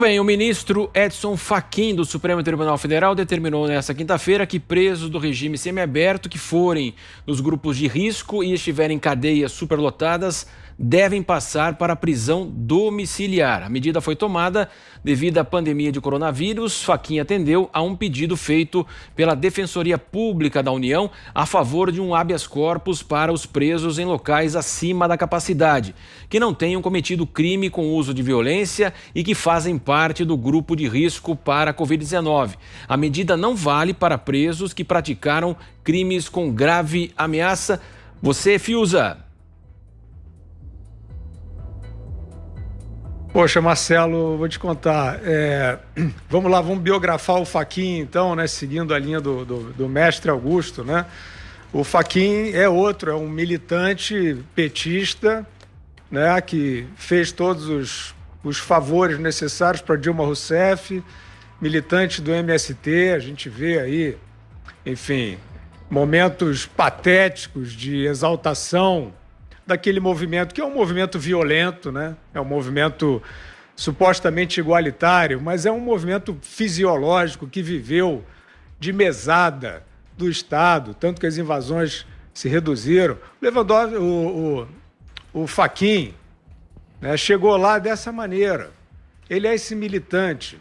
Bem, o ministro Edson Fachin do Supremo Tribunal Federal determinou nesta quinta-feira que presos do regime semiaberto que forem nos grupos de risco e estiverem em cadeias superlotadas devem passar para a prisão domiciliar. A medida foi tomada devido à pandemia de coronavírus. Fachin atendeu a um pedido feito pela Defensoria Pública da União a favor de um habeas corpus para os presos em locais acima da capacidade, que não tenham cometido crime com uso de violência e que fazem parte do grupo de risco para a Covid-19. A medida não vale para presos que praticaram crimes com grave ameaça. Você, Fiuza. Poxa, Marcelo, vou te contar. Vamos lá, vamos biografar o Fachin, então, né? Seguindo a linha do mestre Augusto, né? O Fachin é um militante petista, né? Que fez todos os favores necessários para Dilma Rousseff, militante do MST. A gente vê aí, enfim, momentos patéticos de exaltação daquele movimento, que é um movimento violento, né? É um movimento supostamente igualitário, mas é um movimento fisiológico que viveu de mesada do Estado, tanto que as invasões se reduziram. O Fachin, né, chegou lá dessa maneira. Ele é esse militante.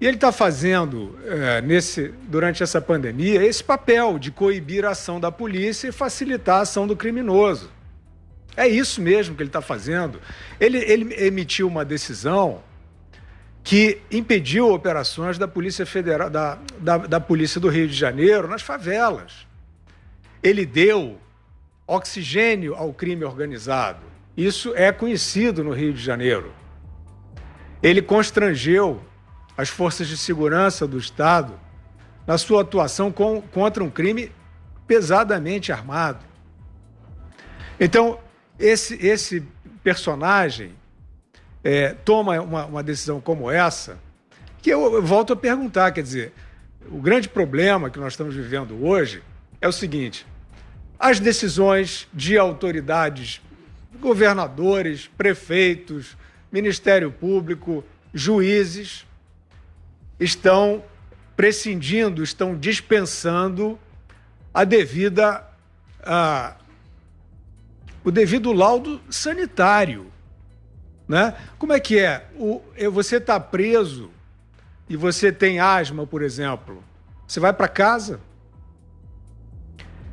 E ele está fazendo, durante essa pandemia, esse papel de coibir a ação da polícia e facilitar a ação do criminoso. É isso mesmo que ele está fazendo. Ele emitiu uma decisão que impediu operações da Polícia Federal, da Polícia do Rio de Janeiro nas favelas. Ele deu oxigênio ao crime organizado. Isso é conhecido no Rio de Janeiro. Ele constrangeu as forças de segurança do Estado na sua atuação contra um crime pesadamente armado. Então, esse personagem toma uma decisão como essa, que eu volto a perguntar, quer dizer, o grande problema que nós estamos vivendo hoje é o seguinte: as decisões de autoridades, governadores, prefeitos, Ministério Público, juízes, estão prescindindo, estão dispensando o devido laudo sanitário, né? Como é que é? Você está preso e você tem asma, por exemplo. Você vai para casa?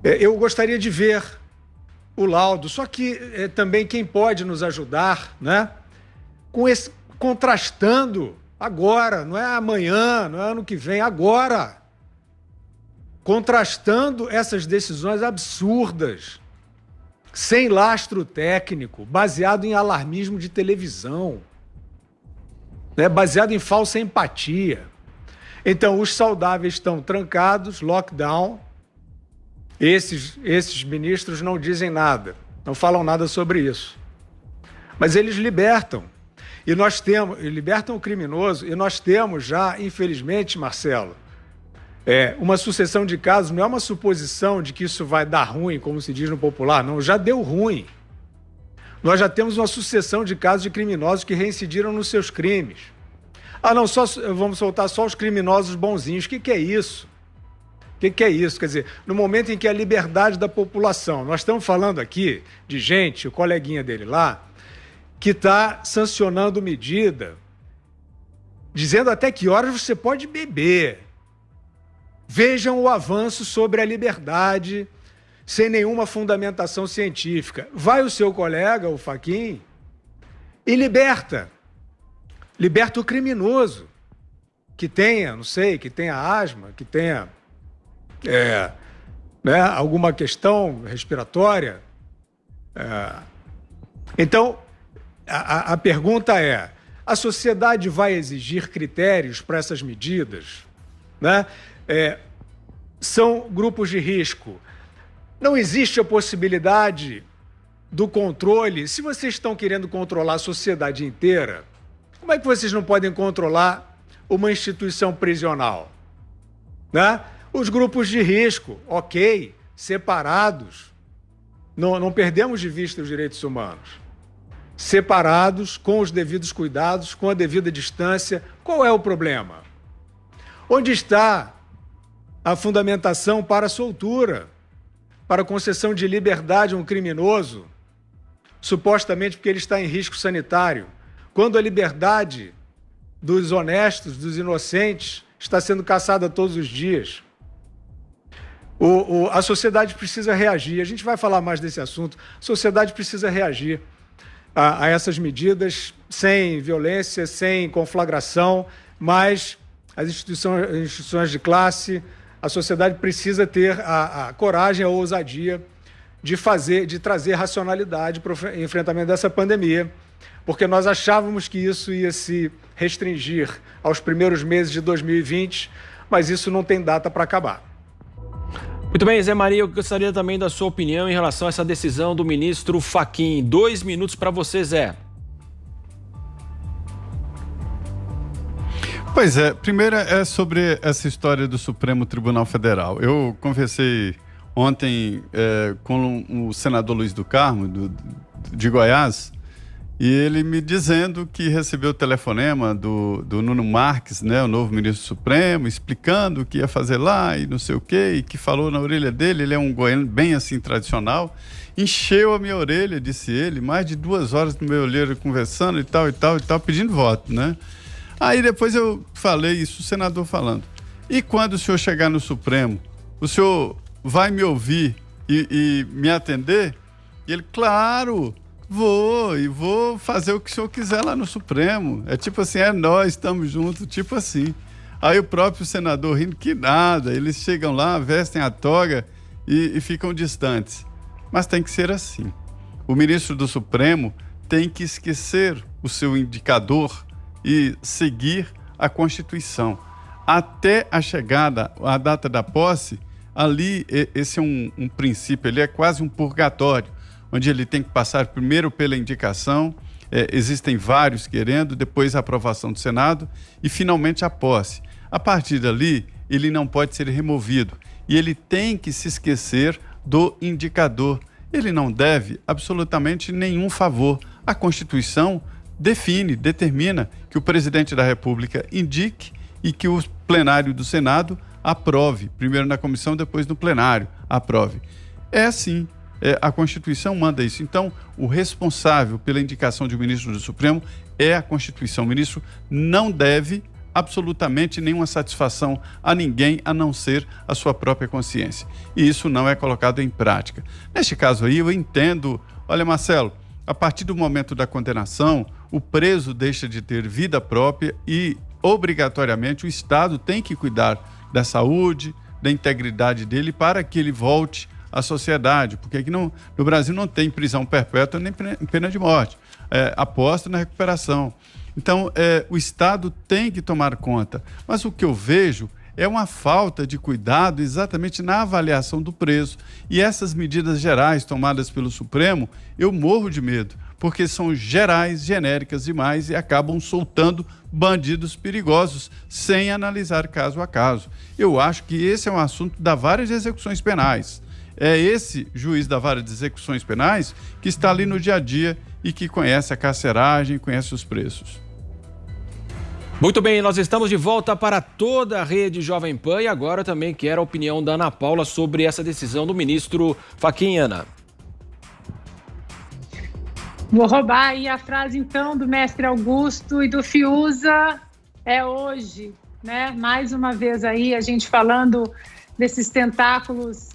Eu gostaria de ver o laudo, só que também quem pode nos ajudar, né? Contrastando agora, não é amanhã, não é ano que vem, agora. Contrastando essas decisões absurdas, sem lastro técnico, baseado em alarmismo de televisão, né? Baseado em falsa empatia. Então, os saudáveis estão trancados, lockdown. Esses ministros não dizem nada, não falam nada sobre isso. Mas eles libertam. Libertam o criminoso, e nós temos já, infelizmente, Marcelo, uma sucessão de casos, não é uma suposição de que isso vai dar ruim, como se diz no popular, não, já deu ruim. Nós já temos uma sucessão de casos de criminosos que reincidiram nos seus crimes. Não, vamos soltar só os criminosos bonzinhos. O que é isso? O que é isso? Quer dizer, no momento em que a liberdade da população, nós estamos falando aqui de gente, o coleguinha dele lá, que está sancionando medida, dizendo até que horas você pode beber. Vejam o avanço sobre a liberdade, sem nenhuma fundamentação científica. Vai o seu colega, o Fachin, e liberta. Liberta o criminoso, que tenha, não sei, que tenha asma, que tenha alguma questão respiratória. Então, a pergunta é: a sociedade vai exigir critérios para essas medidas, né? São grupos de risco. Não existe a possibilidade do controle. Se vocês estão querendo controlar a sociedade inteira, como é que vocês não podem controlar uma instituição prisional, né? Os grupos de risco, ok, separados. Não perdemos de vista os direitos humanos. separados, com os devidos cuidados, com a devida distância. Qual é o problema? Onde está a fundamentação para a soltura, para a concessão de liberdade a um criminoso, supostamente porque ele está em risco sanitário, quando a liberdade dos honestos, dos inocentes, está sendo caçada todos os dias? A sociedade precisa reagir. A gente vai falar mais desse assunto. A sociedade precisa reagir a essas medidas sem violência, sem conflagração, mas as instituições de classe, a sociedade precisa ter a coragem, a ousadia de trazer racionalidade para o enfrentamento dessa pandemia, porque nós achávamos que isso ia se restringir aos primeiros meses de 2020, mas isso não tem data para acabar. Muito bem, Zé Maria, eu gostaria também da sua opinião em relação a essa decisão do ministro Fachin. 2 minutos para você, Zé. Pois é, primeiro é sobre essa história do Supremo Tribunal Federal. Eu conversei ontem com o senador Luiz do Carmo, de Goiás, e ele me dizendo que recebeu o telefonema do Nuno Marques, né, o novo ministro do Supremo, explicando o que ia fazer lá e não sei o quê, e que falou na orelha dele. Ele é um goiano bem assim tradicional, encheu a minha orelha, disse ele, mais de 2 horas no meu olheiro conversando e tal, pedindo voto, né? Aí depois eu falei isso, o senador falando. E quando o senhor chegar no Supremo, o senhor vai me ouvir e me atender? E ele, claro, vou fazer o que o senhor quiser lá no Supremo. É tipo assim, nós estamos juntos, tipo assim. Aí o próprio senador rindo, que nada, eles chegam lá, vestem a toga e ficam distantes. Mas tem que ser assim. O ministro do Supremo tem que esquecer o seu indicador e seguir a Constituição. Até a chegada, a data da posse, ali esse é um princípio, ele é quase um purgatório, onde ele tem que passar primeiro pela indicação, existem vários querendo, depois a aprovação do Senado e finalmente a posse. A partir dali, ele não pode ser removido e ele tem que se esquecer do indicador. Ele não deve absolutamente nenhum favor. A Constituição determina que o presidente da República indique e que o plenário do Senado aprove, primeiro na comissão, depois no plenário, aprove. É assim, a Constituição manda isso. Então, o responsável pela indicação de um ministro do Supremo é a Constituição. O ministro não deve absolutamente nenhuma satisfação a ninguém, a não ser a sua própria consciência. E isso não é colocado em prática. Neste caso aí, eu entendo, olha, Marcelo, a partir do momento da condenação, o preso deixa de ter vida própria e, obrigatoriamente, o Estado tem que cuidar da saúde, da integridade dele para que ele volte à sociedade, porque aqui no Brasil não tem prisão perpétua nem pena de morte, aposta na recuperação. Então, o Estado tem que tomar conta. Mas o que eu vejo é uma falta de cuidado exatamente na avaliação do preso. E essas medidas gerais tomadas pelo Supremo, eu morro de medo, porque são gerais, genéricas demais e acabam soltando bandidos perigosos sem analisar caso a caso. Eu acho que esse é um assunto da vara de execuções penais. É esse juiz da vara de execuções penais que está ali no dia a dia e que conhece a carceragem, conhece os preços. Muito bem, nós estamos de volta para toda a rede Jovem Pan e agora também quero a opinião da Ana Paula sobre essa decisão do ministro Fachin. Ana. Vou roubar aí a frase então do mestre Augusto e do Fiuza, é hoje, né? Mais uma vez aí a gente falando desses tentáculos,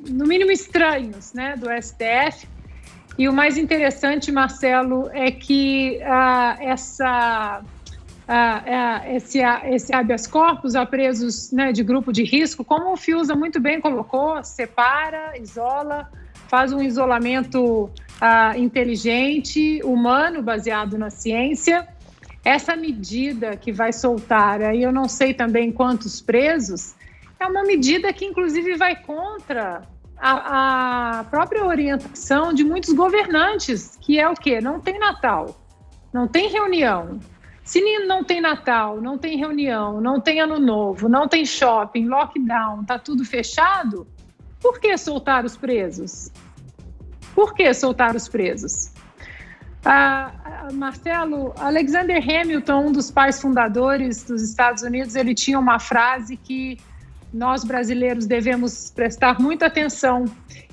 no mínimo estranhos, né, do STF. E o mais interessante, Marcelo, é que esse habeas corpus a presos, né, de grupo de risco, como o Fiuza muito bem colocou, separa, isola, faz um isolamento inteligente, humano, baseado na ciência. Essa medida que vai soltar, aí eu não sei também quantos presos, é uma medida que inclusive vai contra a própria orientação de muitos governantes, que é o quê? Não tem Natal, não tem reunião. Se não tem Natal, não tem reunião, não tem Ano Novo, não tem shopping, lockdown, tá tudo fechado, por que soltar os presos? Por que soltar os presos? Marcelo, Alexander Hamilton, um dos pais fundadores dos Estados Unidos, ele tinha uma frase que nós brasileiros devemos prestar muita atenção.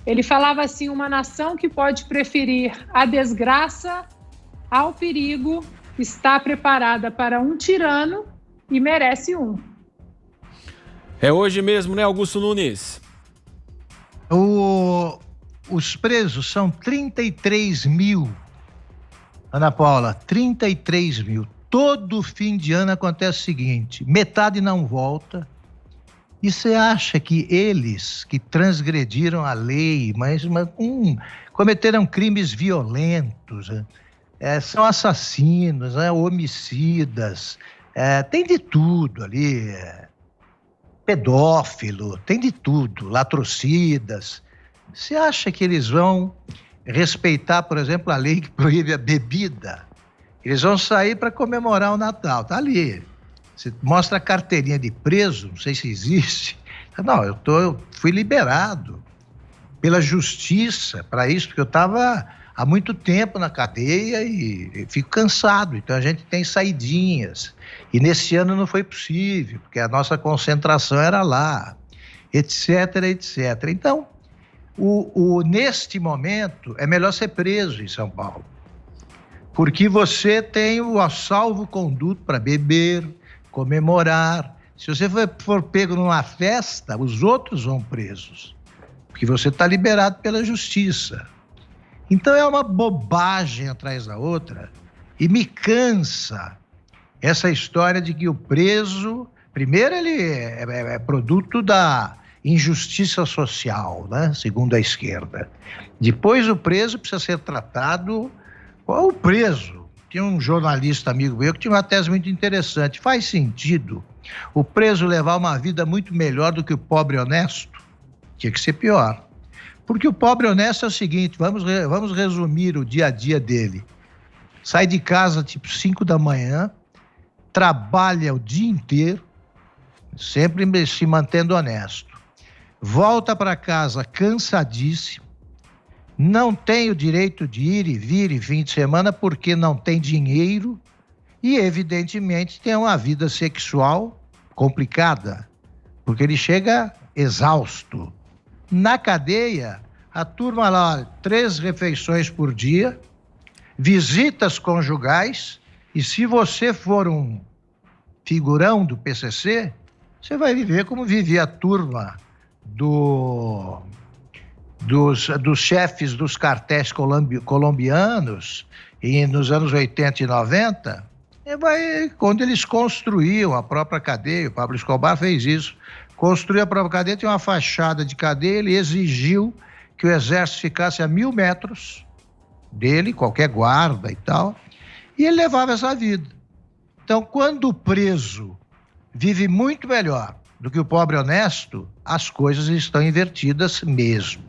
Ele falava assim: uma nação que pode preferir a desgraça ao perigo está preparada para um tirano e merece um. É hoje mesmo, né, Augusto Nunes? Os presos são 33 mil. Ana Paula, 33 mil. Todo fim de ano acontece o seguinte: metade não volta. E você acha que eles que transgrediram a lei, mas cometeram crimes violentos, são assassinos, homicidas, tem de tudo ali, pedófilo, tem de tudo, latrocidas. Você acha que eles vão respeitar, por exemplo, a lei que proíbe a bebida? Eles vão sair para comemorar o Natal, tá ali. Você mostra a carteirinha de preso, não sei se existe. Não, eu fui liberado pela justiça para isso, porque eu estava há muito tempo na cadeia e fico cansado. Então a gente tem saidinhas. E nesse ano não foi possível, porque a nossa concentração era lá, etc, etc. Então, neste momento, é melhor ser preso em São Paulo, porque você tem o salvo-conduto para beber, comemorar. Se você for pego numa festa, os outros vão presos, porque você está liberado pela justiça. Então é uma bobagem atrás da outra, e me cansa essa história de que o preso, primeiro, ele é produto da injustiça social, né? Segundo a esquerda. Depois o preso precisa ser tratado como o preso. Tinha um jornalista amigo meu que tinha uma tese muito interessante. Faz sentido o preso levar uma vida muito melhor do que o pobre honesto? Tinha que ser pior. Porque o pobre honesto é o seguinte: vamos resumir o dia a dia dele. Sai de casa tipo 5 da manhã, trabalha o dia inteiro, sempre se mantendo honesto. Volta para casa cansadíssimo, não tem o direito de ir e vir em fim de semana porque não tem dinheiro e, evidentemente, tem uma vida sexual complicada, porque ele chega exausto. Na cadeia, a turma lá, 3 refeições por dia, visitas conjugais, e se você for um figurão do PCC, você vai viver como vivia a turma dos chefes dos cartéis colombianos nos anos 80 e 90, quando eles construíam a própria cadeia. O Pablo Escobar fez isso, construiu a própria cadeia, tinha uma fachada de cadeia, ele exigiu que o exército ficasse a 1.000 metros dele, qualquer guarda e tal, e ele levava essa vida. Então, quando o preso vive muito melhor do que o pobre honesto, as coisas estão invertidas mesmo.